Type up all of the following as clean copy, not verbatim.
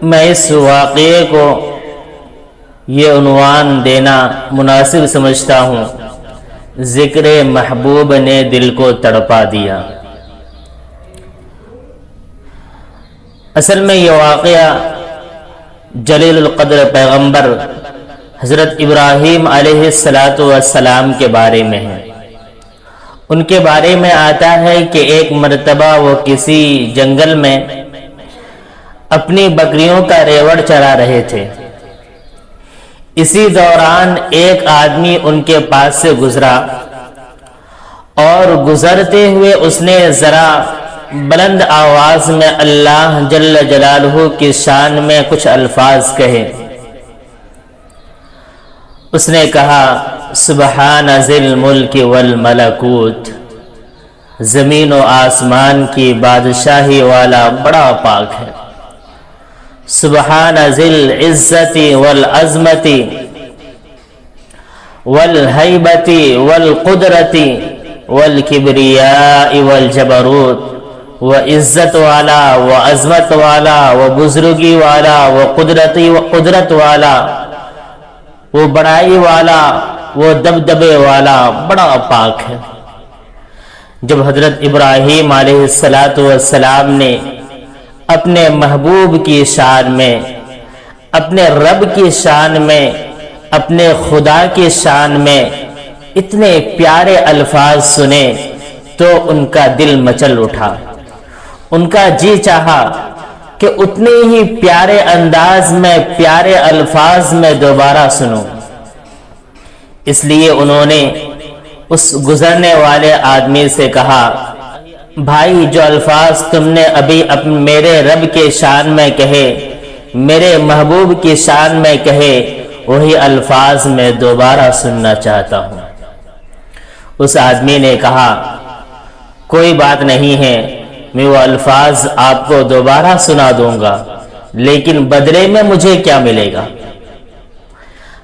میں اس واقعے کو یہ عنوان دینا مناسب سمجھتا ہوں، ذکر محبوب نے دل کو تڑپا دیا۔ اصل میں یہ واقعہ جلیل القدر پیغمبر حضرت ابراہیم علیہ السلام کے بارے میں ہے۔ ان کے بارے میں آتا ہے کہ ایک مرتبہ وہ کسی جنگل میں اپنی بکریوں کا ریوڑ چرا رہے تھے۔ اسی دوران ایک آدمی ان کے پاس سے گزرا اور گزرتے ہوئے اس نے ذرا بلند آواز میں اللہ جل جلالہ کی شان میں کچھ الفاظ کہے۔ اس نے کہا سبحان ذی الملک والملکوت، زمین و آسمان کی بادشاہی والا بڑا پاک ہے۔ سبحان ذی العزت والعظمت والہیبت والقدرت والکبریاء والجبروت، و عزت والا، و عظمت والا، و بزرگی والا، و قدرت والا، وہ بڑائی والا، وہ دبدبے والا بڑا پاک ہے۔ جب حضرت ابراہیم علیہ السلام نے اپنے محبوب کی شان میں، اپنے رب کی شان میں، اپنے خدا کی شان میں اتنے پیارے الفاظ سنے تو ان کا دل مچل اٹھا۔ ان کا جی چاہا کہ اتنے ہی پیارے انداز میں، پیارے الفاظ میں دوبارہ سنوں۔ اس لیے انہوں نے اس گزرنے والے آدمی سے کہا بھائی، جو الفاظ تم نے ابھی میرے رب کے شان میں کہے، میرے محبوب کی شان میں کہے، وہی الفاظ میں دوبارہ سننا چاہتا ہوں۔ اس آدمی نے کہا کوئی بات نہیں ہے، میں وہ الفاظ آپ کو دوبارہ سنا دوں گا، لیکن بدلے میں مجھے کیا ملے گا؟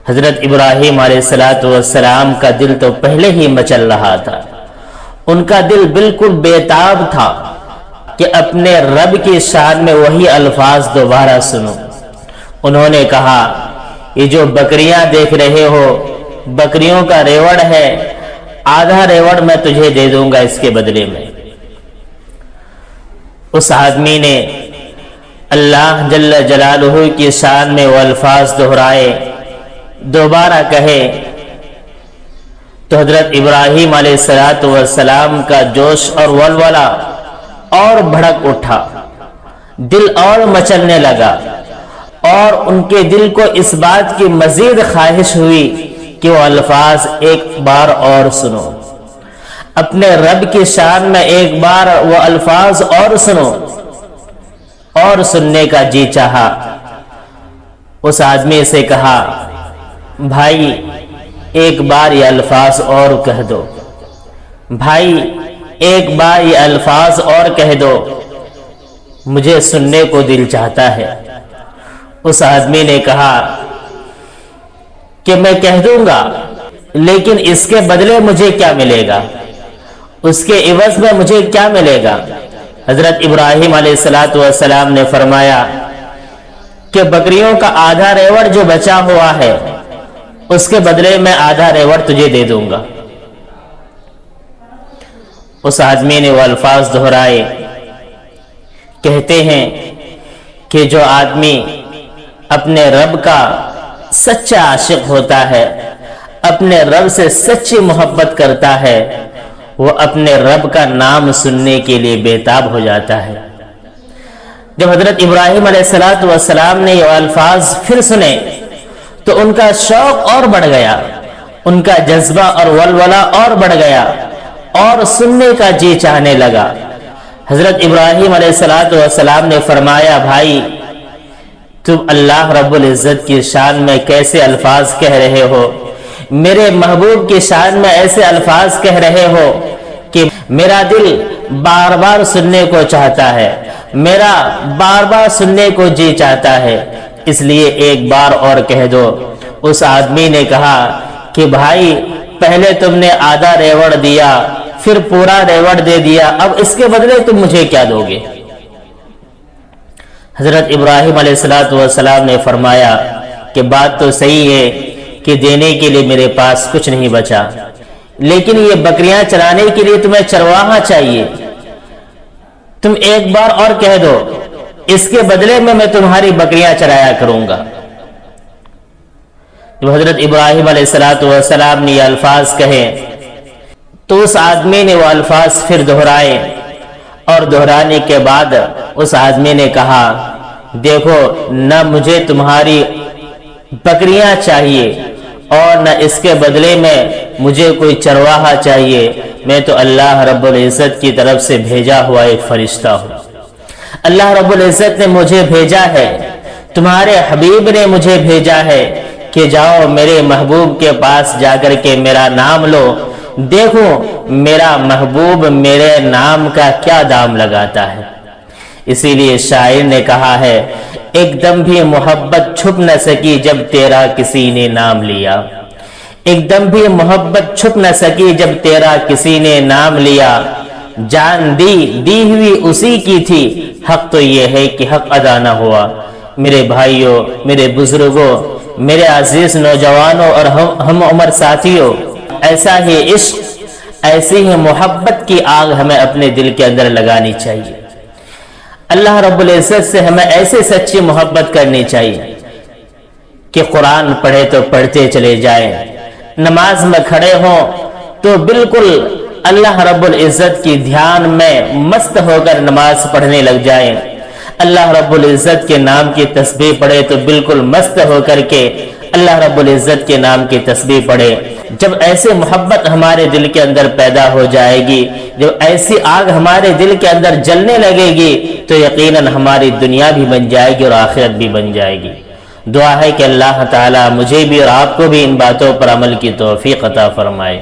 حضرت ابراہیم علیہ السلام کا دل تو پہلے ہی مچل رہا تھا۔ ان کا دل بالکل بےتاب تھا کہ اپنے رب کی شان میں وہی الفاظ دوبارہ سنو۔ انہوں نے کہا یہ جو بکریاں دیکھ رہے ہو، بکریوں کا ریوڑ ہے، آدھا ریوڑ میں تجھے دے دوں گا اس کے بدلے میں۔ اس آدمی نے اللہ جل جلالہ کی شان میں وہ الفاظ دہرائے، دوبارہ کہے تو حضرت ابراہیم علیہ السلام کا جوش اور ولولہ اور بھڑک اٹھا، دل اور مچلنے لگا، اور ان کے دل کو اس بات کی مزید خواہش ہوئی کہ وہ الفاظ ایک بار اور سنو، اپنے رب کی شان میں ایک بار وہ الفاظ اور سنو، اور سننے کا جی چاہا۔ اس آدمی سے کہا بھائی ایک بار یہ الفاظ اور کہہ دو، بھائی ایک بار یہ الفاظ اور کہہ دو، مجھے سننے کو دل چاہتا ہے۔ اس آدمی نے کہا کہ میں کہہ دوں گا، لیکن اس کے بدلے مجھے کیا ملے گا؟ اس کے عوض میں مجھے کیا ملے گا؟ حضرت ابراہیم علیہ السلام نے فرمایا کہ بکریوں کا آدھا ریوڑ جو بچا ہوا ہے، اس کے بدلے میں آدھا ریوڑ تجھے دے دوں گا۔ اس آدمی نے وہ الفاظ دہرائے۔ کہتے ہیں کہ جو آدمی اپنے رب کا سچا عاشق ہوتا ہے، اپنے رب سے سچی محبت کرتا ہے، وہ اپنے رب کا نام سننے کے لیے بےتاب ہو جاتا ہے۔ جب حضرت ابراہیم علیہ السلام نے یہ الفاظ پھر سنے تو ان کا شوق اور بڑھ گیا، ان کا جذبہ اور ولولہ اور بڑھ گیا، اور سننے کا جی چاہنے لگا۔ حضرت ابراہیم علیہ السلام نے فرمایا بھائی، تم اللہ رب العزت کی شان میں کیسے الفاظ کہہ رہے ہو، میرے محبوب کی شان میں ایسے الفاظ کہہ رہے ہو کہ میرا دل بار بار سننے کو چاہتا ہے، میرا بار بار سننے کو جی چاہتا ہے، اس لیے ایک بار اور کہہ دو۔ اس آدمی نے کہا کہ بھائی پہلے تم نے آدھا ریوڑ دیا، پھر پورا ریوڑ دے دیا، اب اس کے بدلے تم مجھے کیا دو گے؟ حضرت ابراہیم علیہ السلام نے فرمایا کہ بات تو صحیح ہے کہ دینے کے لیے میرے پاس کچھ نہیں بچا، لیکن یہ بکریاں چرانے کے لیے تمہیں چرواہا چاہیے، تم ایک بار اور کہہ دو، اس کے بدلے میں تمہاری بکریاں چرایا کروں گا۔ جب حضرت ابراہیم علیہ السلام نے یہ الفاظ کہے تو اس آدمی نے وہ الفاظ پھر دہرائے، اور دہرانے کے بعد اس آدمی نے کہا دیکھو نہ مجھے تمہاری بکریاں چاہیے اور نہ اس کے بدلے میں مجھے کوئی چرواہا چاہیے، میں تو اللہ رب العزت کی طرف سے بھیجا ہوا ایک فرشتہ ہوں۔ اللہ رب العزت نے مجھے بھیجا ہے، تمہارے حبیب نے مجھے بھیجا ہے کہ جاؤ میرے محبوب کے پاس جا کر کے میرا نام لو، دیکھو میرا محبوب میرے نام کا کیا دام لگاتا ہے۔ اسی لیے شاعر نے کہا ہے ایک دم بھی محبت چھپ نہ سکی جب تیرا کسی نے نام لیا، ایک دم بھی محبت چھپ نہ سکی جب تیرا کسی نے نام لیا، جان دی ہوئی اسی کی تھی، حق تو یہ ہے کہ حق ادا نہ ہوا۔ میرے بھائیوں، میرے بزرگوں، میرے عزیز نوجوانوں اور ہم عمر ساتھیوں، ایسا ہی عشق، ایسی ہی محبت کی آگ ہمیں اپنے دل کے اندر لگانی چاہیے۔ اللہ رب العزت سے ہمیں ایسے سچی محبت کرنی چاہیے کہ قرآن پڑھے تو پڑھتے چلے جائیں، نماز میں کھڑے ہوں تو بالکل اللہ رب العزت کی دھیان میں مست ہو کر نماز پڑھنے لگ جائیں، اللہ رب العزت کے نام کی تسبیح پڑھے تو بالکل مست ہو کر کے اللہ رب العزت کے نام کی تسبیح پڑھے۔ جب ایسے محبت ہمارے دل کے اندر پیدا ہو جائے گی، جب ایسی آگ ہمارے دل کے اندر جلنے لگے گی تو یقیناً ہماری دنیا بھی بن جائے گی اور آخرت بھی بن جائے گی۔ دعا ہے کہ اللہ تعالیٰ مجھے بھی اور آپ کو بھی ان باتوں پر عمل کی توفیق عطا فرمائے۔